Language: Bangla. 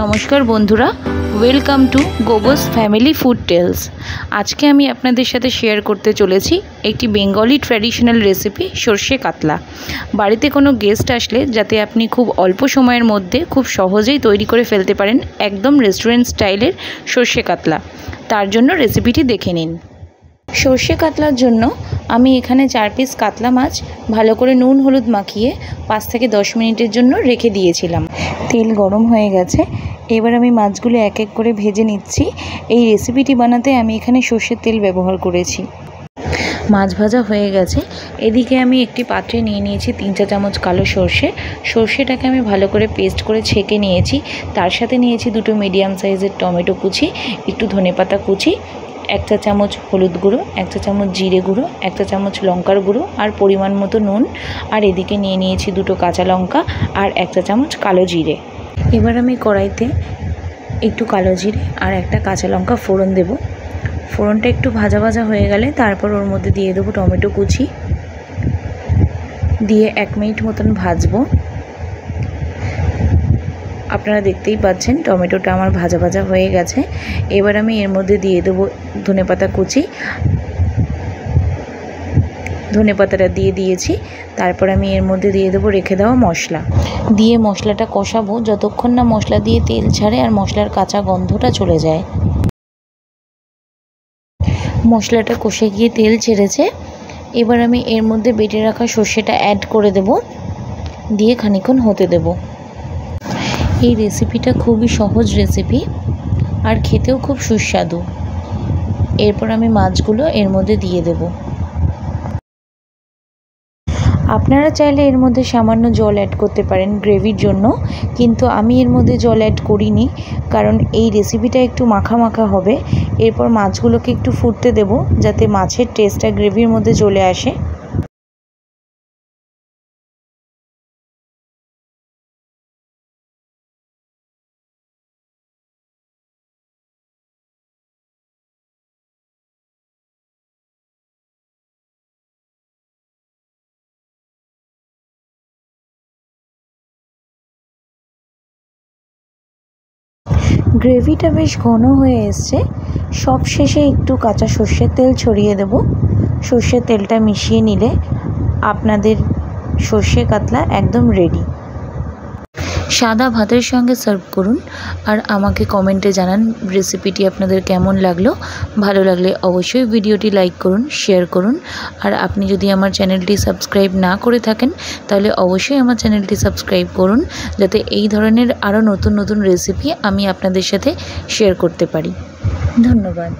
নমস্কার বন্ধুরা, welcome to Gobs family food tales. আজকে আমি আপনাদের সাথে শেয়ার করতে চলেছি একটি বেঙ্গলি ট্র্যাডিশনাল রেসিপি সর্ষে কাতলা। বাড়িতে কোনো গেস্ট আসলে যাতে আপনি খুব অল্প সময়ের মধ্যে খুব সহজেই তৈরি করে ফেলতে পারেন একদম রেস্টুরেন্ট স্টাইলের সর্ষে কাতলা, তার জন্য রেসিপিটি দেখে নিন। সর্ষে কাতলার জন্য আমি এখানে 4 পিস কাতলা মাছ ভালো করে নুন হলুদ মাখিয়ে 5 থেকে 10 মিনিটের জন্য রেখে দিয়েছিলাম। তেল গরম হয়ে গেছে, এবার আমি মাছগুলো এক এক করে ভেজে নিচ্ছি। এই রেসিপিটি বানাতে আমি এখানে সর্ষের তেল ব্যবহার করেছি। মাছ ভাজা হয়ে গেছে, এদিকে আমি একটি পাত্রে নিয়ে নিয়েছি 3 চা চামচ কালো সর্ষে। সর্ষেটাকে আমি ভালো করে পেস্ট করে ছেঁকে নিয়েছি। তার সাথে নিয়েছি 2টো মিডিয়াম সাইজের টমেটো কুচি, একটু ধনেপাতা কুচি, 1 চা চামচ হলুদ গুঁড়ো, 1 চা চামচ জিরে গুঁড়ো, 1 চা চামচ লঙ্কার গুঁড়ো আর পরিমাণ মতো নুন। আর এদিকে নিয়ে নিয়েছি 2টো কাঁচা লঙ্কা আর 1 চা চামচ কালো জিরে। এবার আমি কড়াইতে একটু কালো জিরে আর একটা কাঁচা লঙ্কা ফোড়ন দেব। ফোড়নটা একটু ভাজা ভাজা হয়ে গেলে তারপর ওর মধ্যে দিয়ে দেবো টমেটো কুচি, দিয়ে 1 মিনিট মতন ভাজবো। আপনারা দেখতেই পাচ্ছেন টমেটোটা আমার ভাজা ভাজা হয়ে গেছে। এবার আমি এর মধ্যে দিয়ে দেবো ধনেপাতা কুচি। ধনেপাতাটা দিয়ে দিয়েছি। তারপর আমি এর মধ্যে দিয়ে দেবো রেখে দেওয়া মশলা, দিয়ে মশলাটা কষাবো যতক্ষণ না মশলা দিয়ে তেল ছাড়ে আর মশলার কাঁচা গন্ধটা চলে যায়। মশলাটা কষে গিয়ে তেল ছেড়েছে, এবার আমি এর মধ্যে বেটে রাখা সর্ষেটা অ্যাড করে দেব, দিয়ে খানিকক্ষণ হতে দেব। এই রেসিপিটা খুবই সহজ রেসিপি আর খেতেও খুব সুস্বাদু। এরপর আমি মাছগুলো এর মধ্যে দিয়ে দেব। আপনারা চাইলে এর মধ্যে সামান্য জল অ্যাড করতে পারেন গ্রেভির জন্য, কিন্তু আমি এর মধ্যে জল অ্যাড করিনি, কারণ এই রেসিপিটা একটু মাখা মাখা হবে। এরপর মাছগুলোকে একটু ফুটতে দেব যাতে মাছের টেস্টটা গ্রেভির মধ্যে চলে আসে। গ্রেভিটা বেশ ঘন হয়ে এসছে, সব শেষে একটু কাঁচা সর্ষের তেল ছড়িয়ে দেব। সর্ষের তেলটা মিশিয়ে নিলে আপনাদের সর্ষে কাতলা একদম রেডি। সাদা ভাতের সঙ্গে সার্ভ করুন আর আমাকে কমেন্টে জানান রেসিপিটি আপনাদের কেমন লাগলো। ভালো লাগলে অবশ্যই ভিডিওটি লাইক করুন, শেয়ার করুন। আর আপনি যদি আমার চ্যানেলটি সাবস্ক্রাইব না করে থাকেন তাহলে অবশ্যই আমার চ্যানেলটি সাবস্ক্রাইব করুন, যাতে এই ধরনের আরও নতুন নতুন রেসিপি আমি আপনাদের সাথে শেয়ার করতে পারি। ধন্যবাদ।